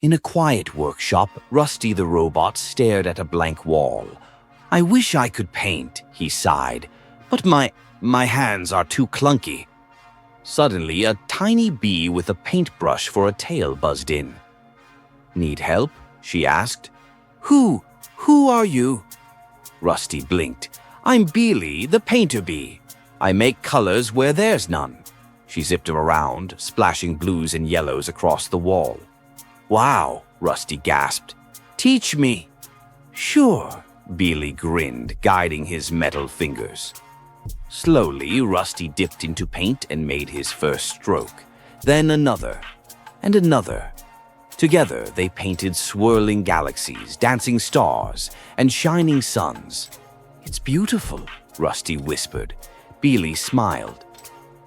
In a quiet workshop, Rusty the robot stared at a blank wall. "I wish I could paint," he sighed, "but my hands are too clunky." Suddenly, a tiny bee with a paintbrush for a tail buzzed in. "Need help?" she asked. Who are you?" Rusty blinked. "I'm Beely, the Painterbee. I make colors where there's none." She zipped him around, splashing blues and yellows across the wall. "Wow," Rusty gasped. "Teach me." "Sure," Beely grinned, guiding his metal fingers. Slowly, Rusty dipped into paint and made his first stroke, then another, and another. Together, they painted swirling galaxies, dancing stars, and shining suns. "It's beautiful," Rusty whispered. Beely smiled.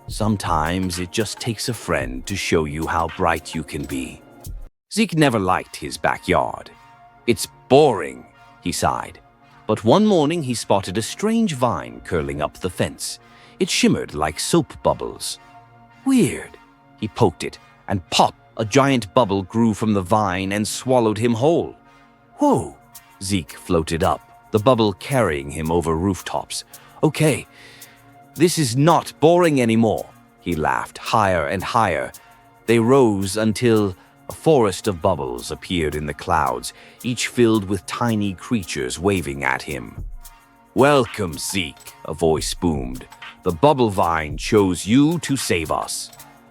"Sometimes it just takes a friend to show you how bright you can be." Zeke never liked his backyard. "It's boring," he sighed. But one morning he spotted a strange vine curling up the fence. It shimmered like soap bubbles. "Weird." He poked it, and pop! A giant bubble grew from the vine and swallowed him whole. "Whoa!" Zeke floated up, the bubble carrying him over rooftops. "Okay, this is not boring anymore." He laughed higher and higher. They rose until a forest of bubbles appeared in the clouds, each filled with tiny creatures waving at him. "Welcome, Zeke," a voice boomed. "The bubble vine chose you to save us."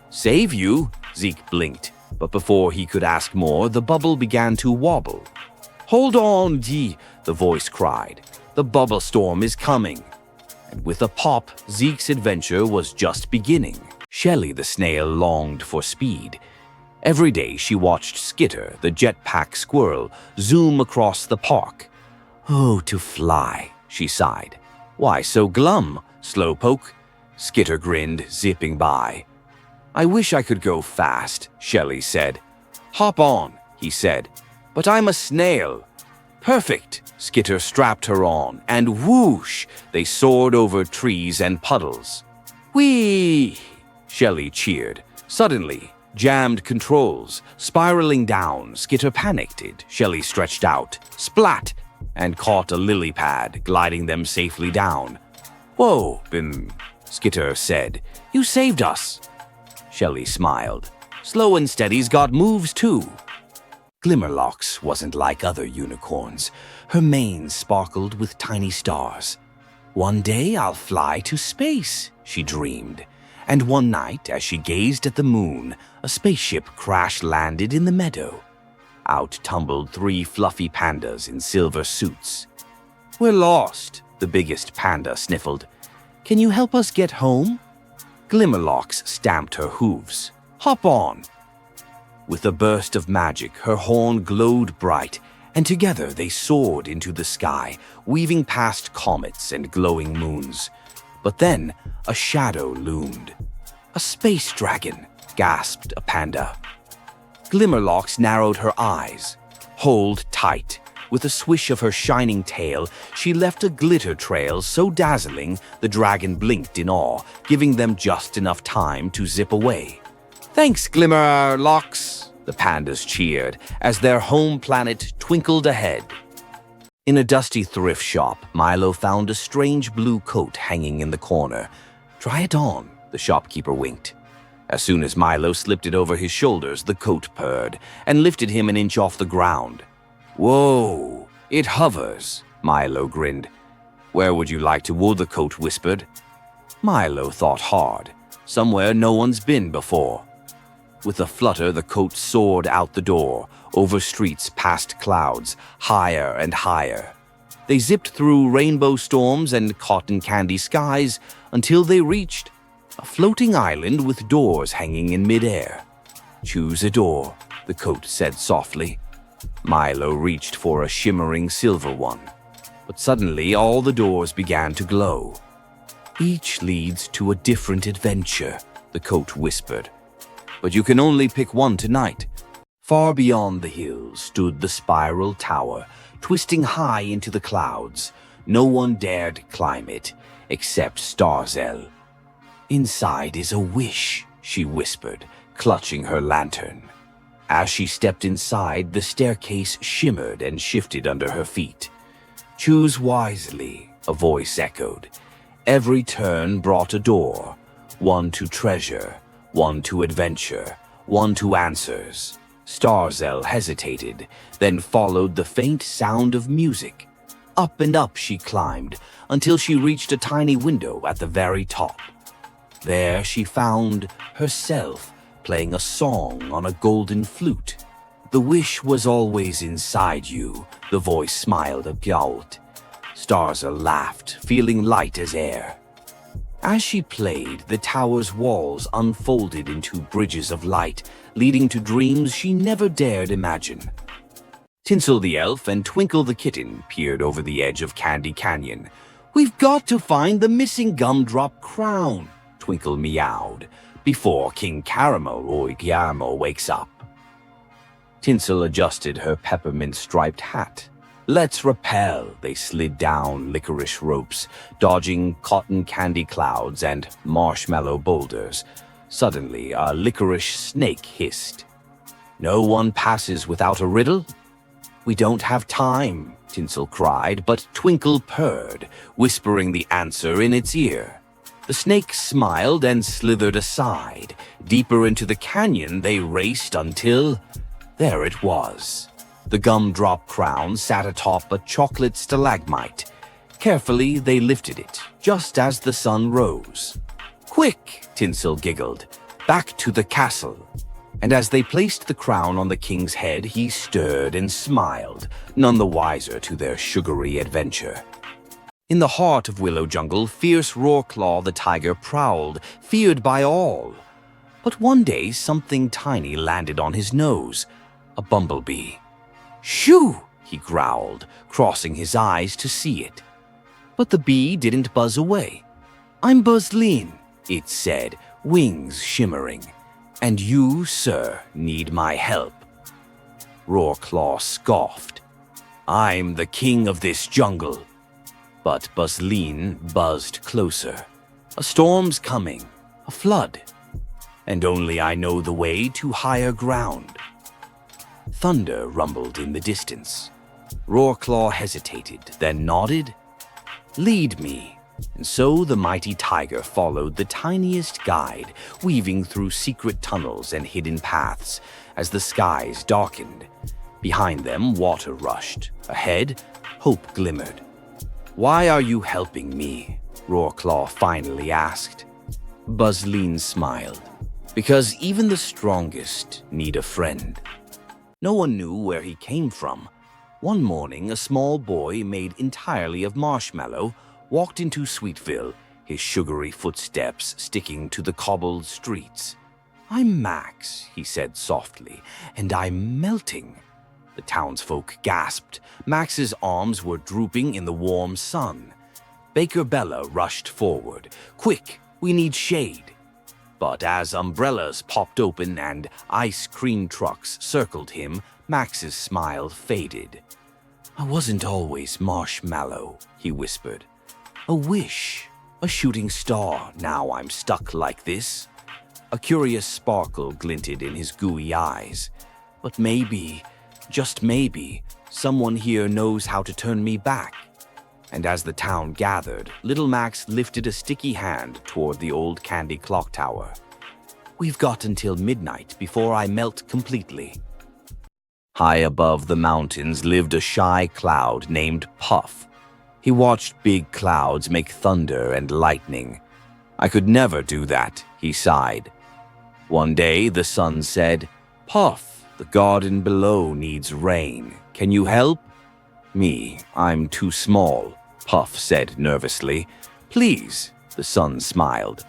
"Save you?" Zeke blinked, but before he could ask more, the bubble began to wobble. "Hold on, Dee," the voice cried. "The bubble storm is coming." And with a pop, Zeke's adventure was just beginning. Shelly the snail longed for speed. Every day she watched Skitter, the jetpack squirrel, zoom across the park. "Oh, to fly," she sighed. "Why so glum, Slowpoke?" Skitter grinned, zipping by. "I wish I could go fast," Shelly said. "Hop on," he said. "But I'm a snail." "Perfect." Skitter strapped her on, and whoosh, they soared over trees and puddles. "Whee!" Shelly cheered. Suddenly, jammed controls, spiraling down, Skitter panicked. Shelly stretched out, splat, and caught a lily pad, gliding them safely down. "Whoa, Bim," Skitter said. "You saved us." Shelly smiled. "Slow and Steady's got moves too." Glimmerlocks wasn't like other unicorns. Her mane sparkled with tiny stars. "One day I'll fly to space," she dreamed. And one night, as she gazed at the moon, a spaceship crash-landed in the meadow. Out tumbled 3 fluffy pandas in silver suits. "We're lost," the biggest panda sniffled. "Can you help us get home?" Glimmerlocks stamped her hooves. "Hop on." With a burst of magic, her horn glowed bright, and together they soared into the sky, weaving past comets and glowing moons. But then a shadow loomed. "A space dragon," gasped a panda. Glimmerlocks narrowed her eyes. "Hold tight." With a swish of her shining tail, she left a glitter trail so dazzling the dragon blinked in awe, giving them just enough time to zip away. "Thanks, Glimmerlocks," the pandas cheered as their home planet twinkled ahead. In a dusty thrift shop, Milo found a strange blue coat hanging in the corner. "Try it on," the shopkeeper winked. As soon as Milo slipped it over his shoulders, the coat purred and lifted him an inch off the ground. "Whoa, it hovers," Milo grinned. "Where would you like to wool?" the coat whispered. Milo thought hard. Somewhere no one's been before. With a flutter, the coat soared out the door, over streets, past clouds, higher and higher. They zipped through rainbow storms and cotton candy skies until they reached a floating island with doors hanging in midair. "Choose a door," the coat said softly. Milo reached for a shimmering silver one. But suddenly all the doors began to glow. "Each leads to a different adventure," the coat whispered. "But you can only pick one tonight." Far beyond the hills stood the spiral tower, twisting high into the clouds. No one dared climb it, except Starzell. "Inside is a wish," she whispered, clutching her lantern. As she stepped inside, the staircase shimmered and shifted under her feet. "Choose wisely," a voice echoed. Every turn brought a door, one to treasure, one to adventure, one to answers. Starzel hesitated, then followed the faint sound of music. Up and up she climbed, until she reached a tiny window at the very top. There she found herself playing a song on a golden flute. "The wish was always inside you," the voice smiled aghast. Starzel laughed, feeling light as air. As she played, the tower's walls unfolded into bridges of light, leading to dreams she never dared imagine. Tinsel the elf and Twinkle the kitten peered over the edge of Candy Canyon. "We've got to find the missing gumdrop crown," Twinkle meowed, "before King Caramel or Guillermo wakes up." Tinsel adjusted her peppermint-striped hat. "Let's rappel." They slid down licorice ropes, dodging cotton candy clouds and marshmallow boulders. Suddenly, a licorice snake hissed. "No one passes without a riddle?" "We don't have time," Tinsel cried, but Twinkle purred, whispering the answer in its ear. The snake smiled and slithered aside. Deeper into the canyon they raced until there it was. The gumdrop crown sat atop a chocolate stalagmite. Carefully, they lifted it, just as the sun rose. "Quick!" Tinsel giggled. "Back to the castle." And as they placed the crown on the king's head, he stirred and smiled, none the wiser to their sugary adventure. In the heart of Willow Jungle, fierce Roarclaw the tiger prowled, feared by all. But one day, something tiny landed on his nose, a bumblebee. "Shoo!" he growled, crossing his eyes to see it. But the bee didn't buzz away. "I'm Buzzleen," it said, wings shimmering. "And you, sir, need my help." Roarclaw scoffed. "I'm the king of this jungle." But Buzzleen buzzed closer. "A storm's coming, a flood, and only I know the way to higher ground." Thunder rumbled in the distance. Roarclaw hesitated, then nodded. "Lead me." And so the mighty tiger followed the tiniest guide, weaving through secret tunnels and hidden paths as the skies darkened. Behind them, water rushed. Ahead, hope glimmered. "Why are you helping me?" Roarclaw finally asked. Buzzleen smiled. "Because even the strongest need a friend." No one knew where he came from. One morning, a small boy made entirely of marshmallow walked into Sweetville, his sugary footsteps sticking to the cobbled streets. "I'm Max," he said softly, "and I'm melting." The townsfolk gasped. Max's arms were drooping in the warm sun. Baker Bella rushed forward. "Quick, we need shade." But as umbrellas popped open and ice cream trucks circled him, Max's smile faded. "I wasn't always marshmallow," he whispered. "A wish, a shooting star, now I'm stuck like this." A curious sparkle glinted in his gooey eyes. "But maybe, just maybe, someone here knows how to turn me back." And as the town gathered, little Max lifted a sticky hand toward the old candy clock tower. "We've got until midnight before I melt completely." High above the mountains lived a shy cloud named Puff. He watched big clouds make thunder and lightning. "I could never do that," he sighed. One day the sun said, "Puff, the garden below needs rain. Can you help?" "Me, I'm too small," Puff said nervously. "Please," the sun smiled.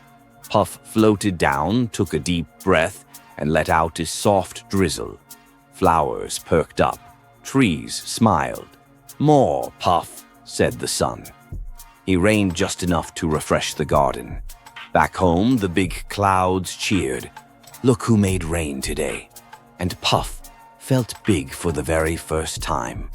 Puff floated down, took a deep breath, and let out a soft drizzle. Flowers perked up. Trees smiled. "More, Puff," said the sun. He rained just enough to refresh the garden. Back home, the big clouds cheered. "Look who made rain today." And Puff felt big for the very first time.